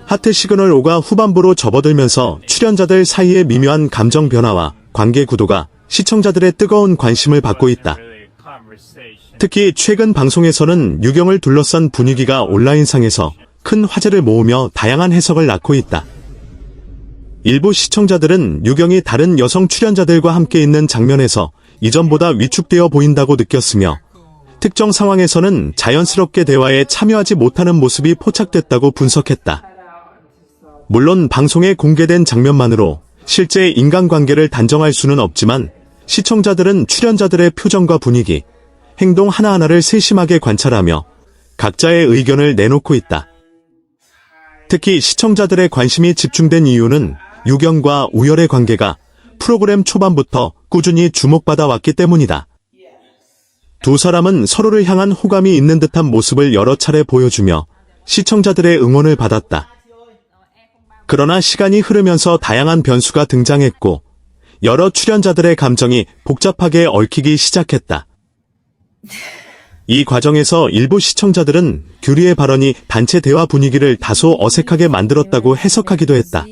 하트 시그널 5가 후반부로 접어들면서 출연자들 사이의 미묘한 감정 변화와 관계 구도가 시청자들의 뜨거운 관심을 받고 있다. 특히 최근 방송에서는 유경을 둘러싼 분위기가 온라인상에서 큰 화제를 모으며 다양한 해석을 낳고 있다. 일부 시청자들은 유경이 다른 여성 출연자들과 함께 있는 장면에서 이전보다 위축되어 보인다고 느꼈으며, 특정 상황에서는 자연스럽게 대화에 참여하지 못하는 모습이 포착됐다고 분석했다. 물론 방송에 공개된 장면만으로 실제 인간관계를 단정할 수는 없지만, 시청자들은 출연자들의 표정과 분위기, 행동 하나하나를 세심하게 관찰하며 각자의 의견을 내놓고 있다. 특히 시청자들의 관심이 집중된 이유는 유경과 우열의 관계가 프로그램 초반부터 꾸준히 주목받아 왔기 때문이다. 두 사람은 서로를 향한 호감이 있는 듯한 모습을 여러 차례 보여주며 시청자들의 응원을 받았다. 그러나 시간이 흐르면서 다양한 변수가 등장했고, 여러 출연자들의 감정이 복잡하게 얽히기 시작했다. 이 과정에서 일부 시청자들은 규리의 발언이 단체 대화 분위기를 다소 어색하게 만들었다고 해석하기도 했다.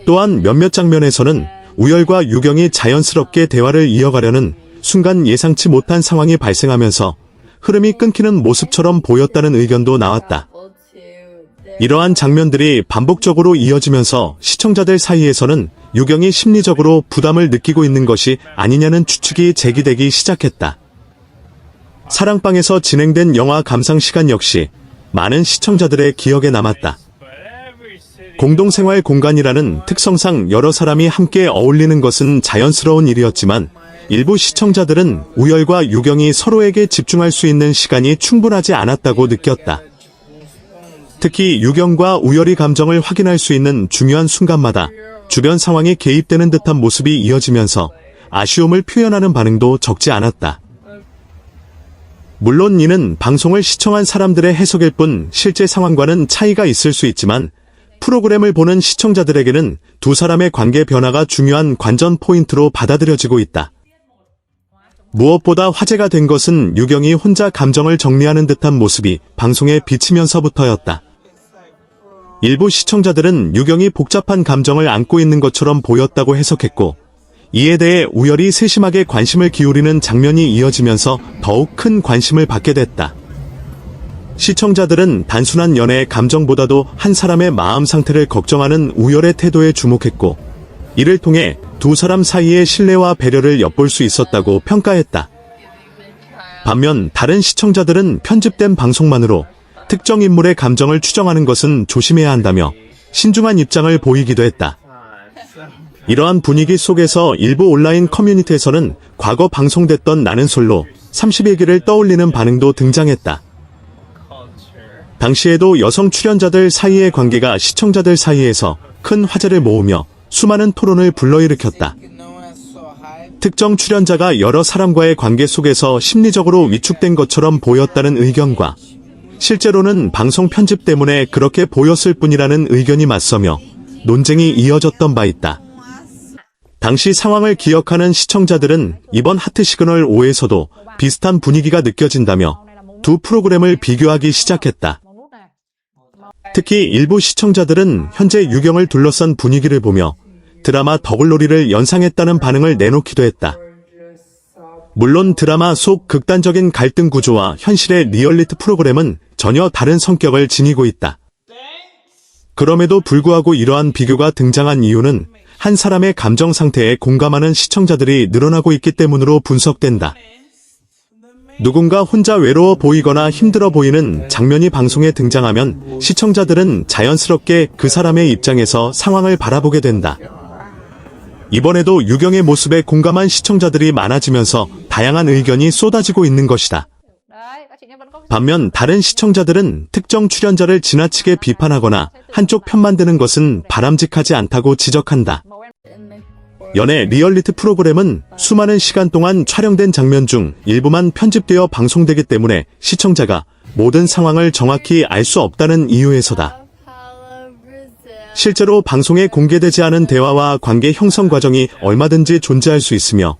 또한 몇몇 장면에서는 우열과 유경이 자연스럽게 대화를 이어가려는 순간 예상치 못한 상황이 발생하면서 흐름이 끊기는 모습처럼 보였다는 의견도 나왔다. 이러한 장면들이 반복적으로 이어지면서 시청자들 사이에서는 유경이 심리적으로 부담을 느끼고 있는 것이 아니냐는 추측이 제기되기 시작했다. 사랑방에서 진행된 영화 감상 시간 역시 많은 시청자들의 기억에 남았다. 공동생활 공간이라는 특성상 여러 사람이 함께 어울리는 것은 자연스러운 일이었지만, 일부 시청자들은 우열과 유경이 서로에게 집중할 수 있는 시간이 충분하지 않았다고 느꼈다. 특히 유경과 우열이 감정을 확인할 수 있는 중요한 순간마다 주변 상황이 개입되는 듯한 모습이 이어지면서 아쉬움을 표현하는 반응도 적지 않았다. 물론 이는 방송을 시청한 사람들의 해석일 뿐 실제 상황과는 차이가 있을 수 있지만, 프로그램을 보는 시청자들에게는 두 사람의 관계 변화가 중요한 관전 포인트로 받아들여지고 있다. 무엇보다 화제가 된 것은 유경이 혼자 감정을 정리하는 듯한 모습이 방송에 비치면서부터였다. 일부 시청자들은 유경이 복잡한 감정을 안고 있는 것처럼 보였다고 해석했고, 이에 대해 우열이 세심하게 관심을 기울이는 장면이 이어지면서 더욱 큰 관심을 받게 됐다. 시청자들은 단순한 연애의 감정보다도 한 사람의 마음 상태를 걱정하는 우열의 태도에 주목했고, 이를 통해 두 사람 사이의 신뢰와 배려를 엿볼 수 있었다고 평가했다. 반면 다른 시청자들은 편집된 방송만으로 특정 인물의 감정을 추정하는 것은 조심해야 한다며 신중한 입장을 보이기도 했다. 이러한 분위기 속에서 일부 온라인 커뮤니티에서는 과거 방송됐던 나는 솔로 30일기를 떠올리는 반응도 등장했다. 당시에도 여성 출연자들 사이의 관계가 시청자들 사이에서 큰 화제를 모으며 수많은 토론을 불러일으켰다. 특정 출연자가 여러 사람과의 관계 속에서 심리적으로 위축된 것처럼 보였다는 의견과, 실제로는 방송 편집 때문에 그렇게 보였을 뿐이라는 의견이 맞서며 논쟁이 이어졌던 바 있다. 당시 상황을 기억하는 시청자들은 이번 하트 시그널 5에서도 비슷한 분위기가 느껴진다며 두 프로그램을 비교하기 시작했다. 특히 일부 시청자들은 현재 유경을 둘러싼 분위기를 보며 드라마 더글로리를 연상했다는 반응을 내놓기도 했다. 물론 드라마 속 극단적인 갈등 구조와 현실의 리얼리티 프로그램은 전혀 다른 성격을 지니고 있다. 그럼에도 불구하고 이러한 비교가 등장한 이유는 한 사람의 감정 상태에 공감하는 시청자들이 늘어나고 있기 때문으로 분석된다. 누군가 혼자 외로워 보이거나 힘들어 보이는 장면이 방송에 등장하면 시청자들은 자연스럽게 그 사람의 입장에서 상황을 바라보게 된다. 이번에도 유경의 모습에 공감한 시청자들이 많아지면서 다양한 의견이 쏟아지고 있는 것이다. 반면 다른 시청자들은 특정 출연자를 지나치게 비판하거나 한쪽 편만 드는 것은 바람직하지 않다고 지적한다. 연애 리얼리티 프로그램은 수많은 시간 동안 촬영된 장면 중 일부만 편집되어 방송되기 때문에 시청자가 모든 상황을 정확히 알 수 없다는 이유에서다. 실제로 방송에 공개되지 않은 대화와 관계 형성 과정이 얼마든지 존재할 수 있으며,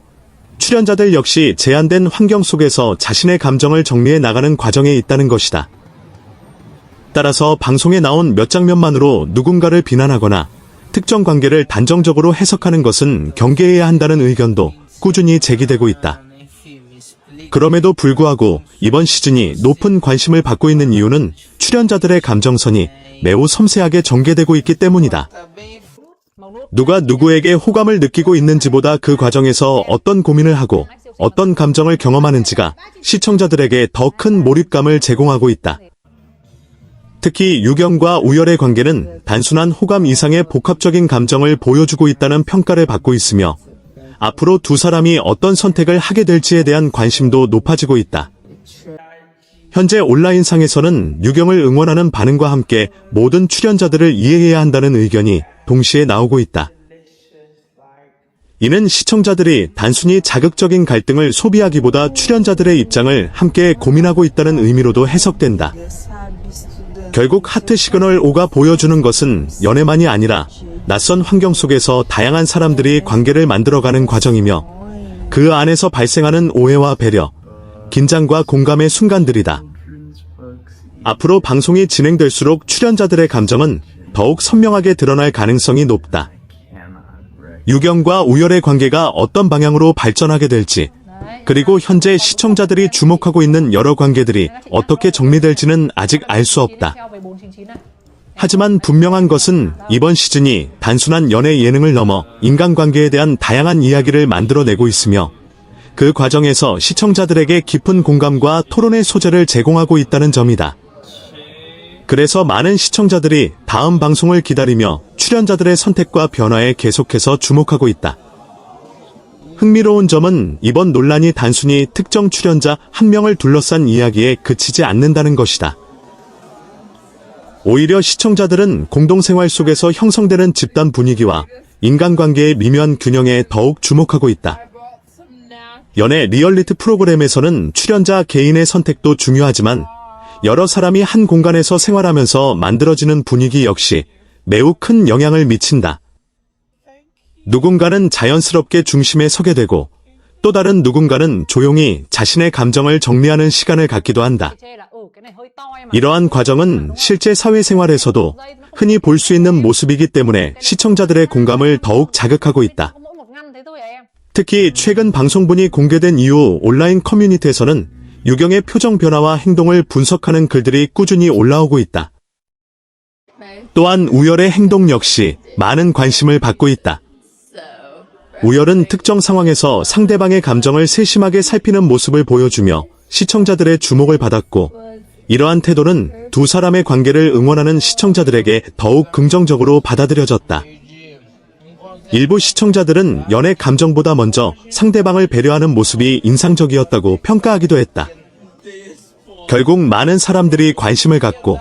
출연자들 역시 제한된 환경 속에서 자신의 감정을 정리해 나가는 과정에 있다는 것이다. 따라서 방송에 나온 몇 장면만으로 누군가를 비난하거나 특정 관계를 단정적으로 해석하는 것은 경계해야 한다는 의견도 꾸준히 제기되고 있다. 그럼에도 불구하고 이번 시즌이 높은 관심을 받고 있는 이유는 출연자들의 감정선이 매우 섬세하게 전개되고 있기 때문이다. 누가 누구에게 호감을 느끼고 있는지보다 그 과정에서 어떤 고민을 하고 어떤 감정을 경험하는지가 시청자들에게 더 큰 몰입감을 제공하고 있다. 특히 유경과 우열의 관계는 단순한 호감 이상의 복합적인 감정을 보여주고 있다는 평가를 받고 있으며 앞으로 두 사람이 어떤 선택을 하게 될지에 대한 관심도 높아지고 있다. 현재 온라인상에서는 유경을 응원하는 반응과 함께 모든 출연자들을 이해해야 한다는 의견이 동시에 나오고 있다. 이는 시청자들이 단순히 자극적인 갈등을 소비하기보다 출연자들의 입장을 함께 고민하고 있다는 의미로도 해석된다. 결국 하트 시그널 5가 보여주는 것은 연애만이 아니라 낯선 환경 속에서 다양한 사람들이 관계를 만들어가는 과정이며 그 안에서 발생하는 오해와 배려, 긴장과 공감의 순간들이다. 앞으로 방송이 진행될수록 출연자들의 감정은 더욱 선명하게 드러날 가능성이 높다. 유경과 우열의 관계가 어떤 방향으로 발전하게 될지, 그리고 현재 시청자들이 주목하고 있는 여러 관계들이 어떻게 정리될지는 아직 알 수 없다. 하지만 분명한 것은 이번 시즌이 단순한 연애 예능을 넘어 인간관계에 대한 다양한 이야기를 만들어내고 있으며 그 과정에서 시청자들에게 깊은 공감과 토론의 소재를 제공하고 있다는 점이다. 그래서 많은 시청자들이 다음 방송을 기다리며 출연자들의 선택과 변화에 계속해서 주목하고 있다. 흥미로운 점은 이번 논란이 단순히 특정 출연자 한 명을 둘러싼 이야기에 그치지 않는다는 것이다. 오히려 시청자들은 공동생활 속에서 형성되는 집단 분위기와 인간관계의 미묘한 균형에 더욱 주목하고 있다. 연애 리얼리티 프로그램에서는 출연자 개인의 선택도 중요하지만 여러 사람이 한 공간에서 생활하면서 만들어지는 분위기 역시 매우 큰 영향을 미친다. 누군가는 자연스럽게 중심에 서게 되고 또 다른 누군가는 조용히 자신의 감정을 정리하는 시간을 갖기도 한다. 이러한 과정은 실제 사회생활에서도 흔히 볼 수 있는 모습이기 때문에 시청자들의 공감을 더욱 자극하고 있다. 특히 최근 방송분이 공개된 이후 온라인 커뮤니티에서는 유경의 표정 변화와 행동을 분석하는 글들이 꾸준히 올라오고 있다. 또한 우열의 행동 역시 많은 관심을 받고 있다. 우열은 특정 상황에서 상대방의 감정을 세심하게 살피는 모습을 보여주며 시청자들의 주목을 받았고 이러한 태도는 두 사람의 관계를 응원하는 시청자들에게 더욱 긍정적으로 받아들여졌다. 일부 시청자들은 연애 감정보다 먼저 상대방을 배려하는 모습이 인상적이었다고 평가하기도 했다. 결국 많은 사람들이 관심을 갖고